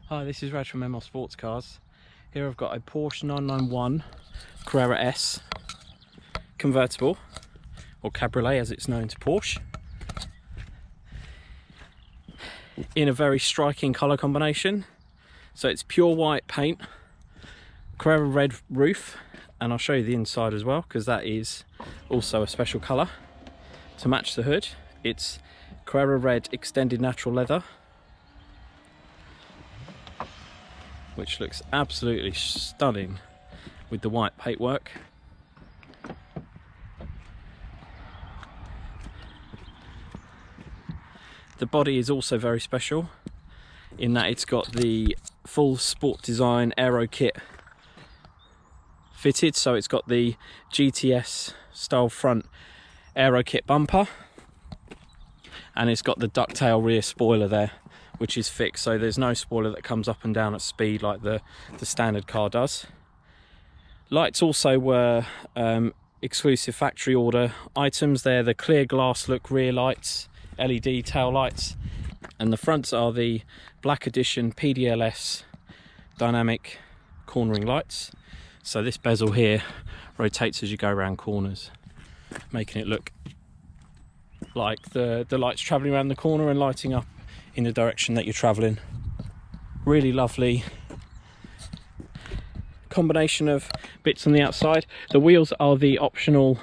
Hi, this is Raj from ML Sportscars. Here I've got a Porsche 991 Carrera S convertible, or cabriolet as it's known to Porsche, in a very striking colour combination. So it's pure white paint, Carrera Red roof, and I'll show you the inside as well because that is also a special colour to match the hood. It's Carrera Red extended natural leather, which looks absolutely stunning with the white paintwork. The body is also very special in that it's got the full SportDesign Aerokit fitted, so it's got the GTS style front Aerokit bumper, and it's got the Ducktail rear spoiler there, which is fixed, so there's no spoiler that comes up and down at speed like the standard car does. Lights also were exclusive factory order items. They're the clear glass look rear lights, LED tail lights, and the fronts are the black edition PDLS dynamic cornering lights. So this bezel here rotates as you go around corners, making it look like the lights travelling around the corner and lighting up in the direction that you're travelling. Really lovely combination of bits on the outside. The wheels are the optional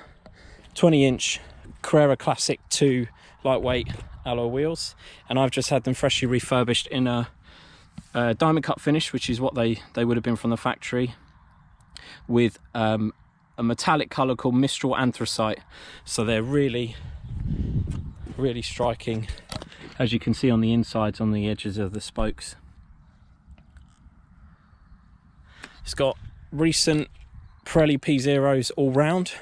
20-inch Carrera Classic II lightweight alloy wheels, and I've just had them freshly refurbished in a diamond cut finish, which is what they would have been from the factory, with a metallic colour called Mistral Anthracite. So they're really striking, as you can see on the insides, on the edges of the spokes. It's got recent Pirelli P0s all round,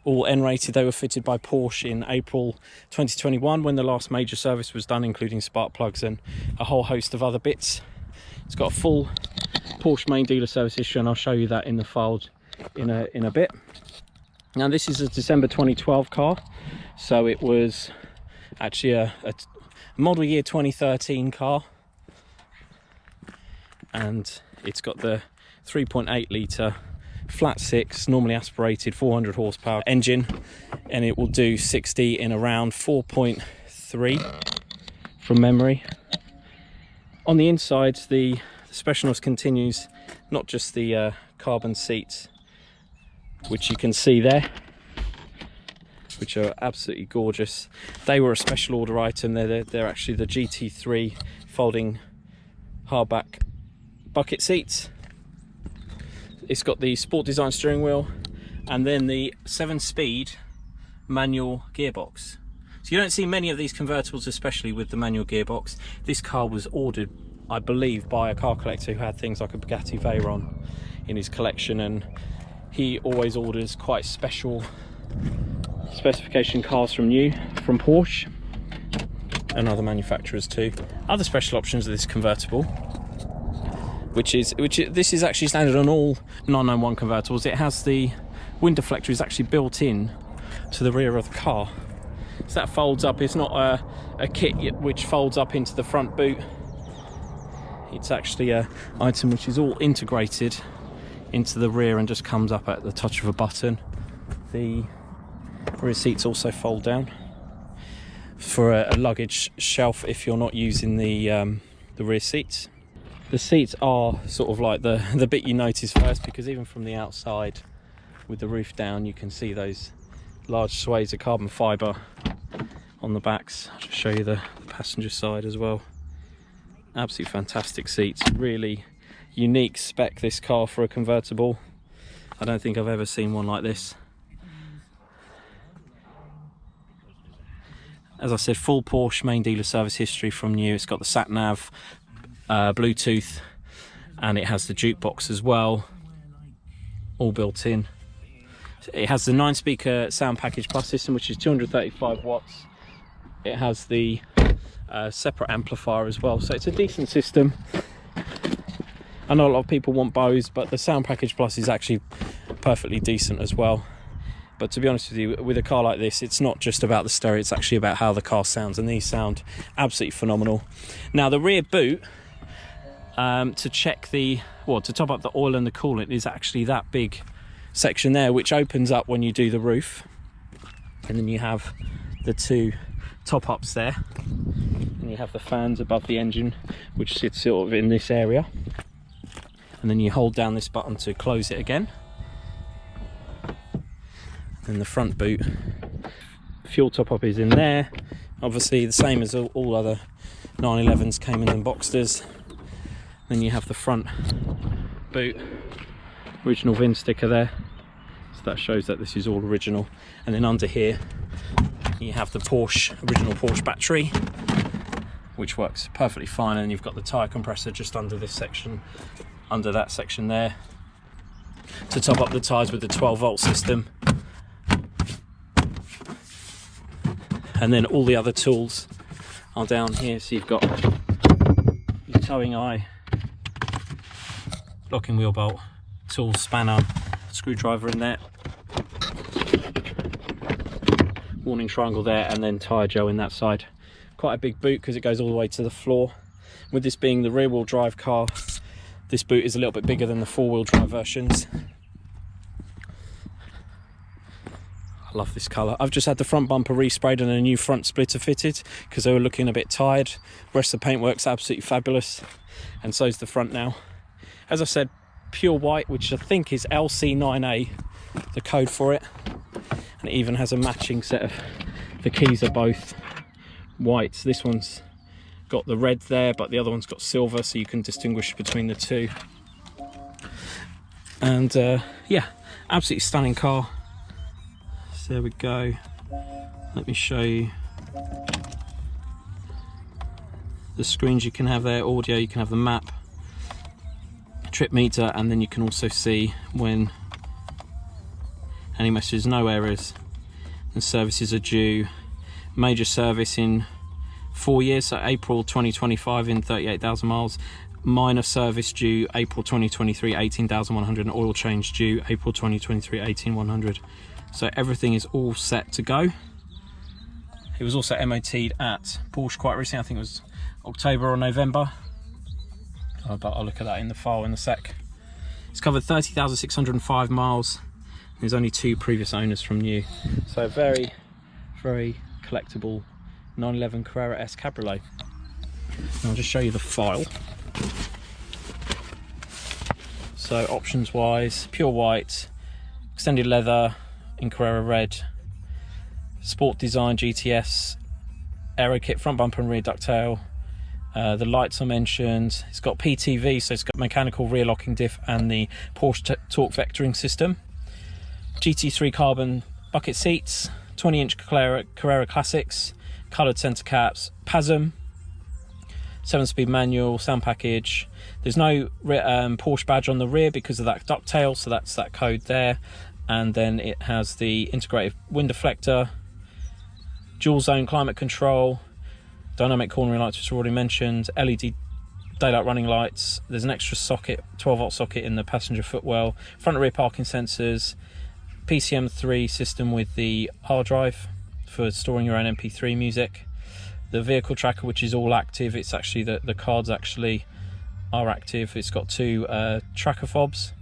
all N-rated. They were fitted by Porsche in April 2021 when the last major service was done, including spark plugs and a whole host of other bits. It's got a full Porsche main dealer service history, and I'll show you that in the files in a bit. Now this is a December 2012 car, so it was actually a model year 2013 car, and it's got the 3.8 litre flat six normally aspirated 400 horsepower engine, and it will do 60 in around 4.3 from memory. On the inside, the specialness continues, not just the carbon seats, which you can see there, which are absolutely gorgeous. They were a special order item. They're actually the GT3 folding hardback bucket seats. It's got the SportDesign steering wheel and then the 7-speed manual gearbox. So you don't see many of these convertibles, especially with the manual gearbox. This car was ordered, I believe, by a car collector who had things like a Bugatti Veyron in his collection, and he always orders quite special specification cars from Porsche and other manufacturers too. Other special options of this convertible, this is actually standard on all 991 convertibles. It has the wind deflector is actually built in to the rear of the car, so that folds up. It's not a kit which folds up into the front boot. It's actually an item which is all integrated into the rear and just comes up at the touch of a button. The rear seats also fold down for a luggage shelf if you're not using the rear seats. The seats are sort of like the bit you notice first, because even from the outside with the roof down you can see those large swathes of carbon fibre on the backs. I'll just show you the passenger side as well. Absolutely fantastic seats, really unique spec this car for a convertible. I don't think I've ever seen one like this. As I said, full Porsche main dealer service history from new. It's got the satnav, Bluetooth, and it has the jukebox as well, all built in. It has the 9-speaker sound package plus system, which is 235 watts. It has the separate amplifier as well, so it's a decent system. I know a lot of people want Bose, but the sound package plus is actually perfectly decent as well. But to be honest with you, with a car like this, it's not just about the stereo, it's actually about how the car sounds, and these sound absolutely phenomenal. Now the rear boot, to check to top up the oil and the coolant is actually that big section there, which opens up when you do the roof, and then you have the two top ups there, and you have the fans above the engine, which sits sort of in this area, and then you hold down this button to close it again. And the front boot fuel top up is in there, obviously the same as all other 911s, Caymans and Boxsters. Then you have the front boot original VIN sticker there, so that shows that this is all original. And then under here you have the original Porsche battery, which works perfectly fine, and you've got the tyre compressor just under this section, under that section there, to top up the tyres with the 12-volt system. And then all the other tools are down here. So you've got your towing eye, locking wheel bolt, tools, spanner, screwdriver in there, warning triangle there, and then tyre gel in that side. Quite a big boot because it goes all the way to the floor. With this being the rear wheel drive car, this boot is a little bit bigger than the 4-wheel drive versions. I love this colour. I've just had the front bumper resprayed and a new front splitter fitted because they were looking a bit tired. The rest of the paintwork's absolutely fabulous, and so is the front now. As I said, pure white, which I think is LC9A, the code for it, and it even has a matching set of, the keys are both white. So this one's got the red there, but the other one's got silver, so you can distinguish between the two. And yeah, absolutely stunning car. So there we go. Let me show you the screens you can have there. Audio, you can have the map, trip meter, and then you can also see when any messages, no errors, and services are due. Major service in 4 years, so April 2025 in 38,000 miles. Minor service due April 2023, 18,100, and oil change due April 2023, 18,100. So everything is all set to go. It was also MOT'd at Porsche quite recently, I think it was October or November, but I'll look at that in the file in a sec. It's covered 30,605 miles. There's only 2 previous owners from new, so very, very collectible 911 Carrera S Cabriolet. And I'll just show you the file. So options wise, pure white, extended leather in Carrera Red, SportDesign GTS Aerokit, front bumper and rear ducktail. The lights are mentioned. It's got PTV, so it's got mechanical rear locking diff and the Porsche torque vectoring system. GT3 carbon bucket seats, 20-inch Carrera Classics, coloured centre caps, PASM, 7-speed manual, sound package. There's no Porsche badge on the rear because of that ducktail, so that's that code there. And then it has the integrated wind deflector, dual zone climate control, dynamic cornering lights, which I already mentioned, LED daylight running lights. There's an extra socket, 12-volt socket in the passenger footwell, front and rear parking sensors, PCM3 system with the hard drive for storing your own MP3 music, the vehicle tracker, which is all active. It's actually the cards actually are active. It's got 2 tracker fobs,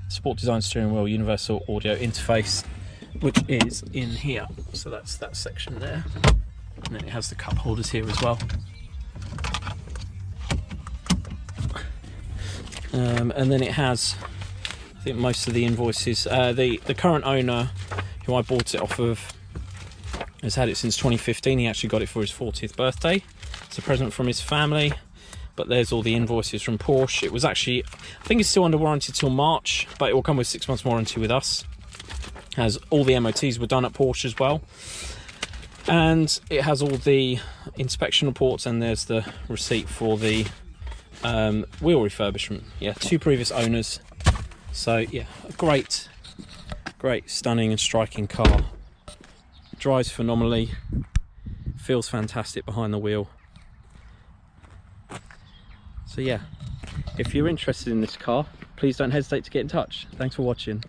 SportDesign steering wheel, universal audio interface, which is in here. So that's that section there, and then it has the cup holders here as well. And then it has, I think, most of the invoices. The current owner, who I bought it off of, has had it since 2015. He actually got it for his 40th birthday. It's a present from his family. But there's all the invoices from Porsche. It was actually, I think it's still under warranty till March, but it will come with 6 months warranty with us, as all the MOTs were done at Porsche as well. And it has all the inspection reports, and there's the receipt for the wheel refurbishment. Yeah, 2 previous owners. So yeah, a great, stunning and striking car. Drives phenomenally, feels fantastic behind the wheel. So yeah, if you're interested in this car, please don't hesitate to get in touch. Thanks for watching.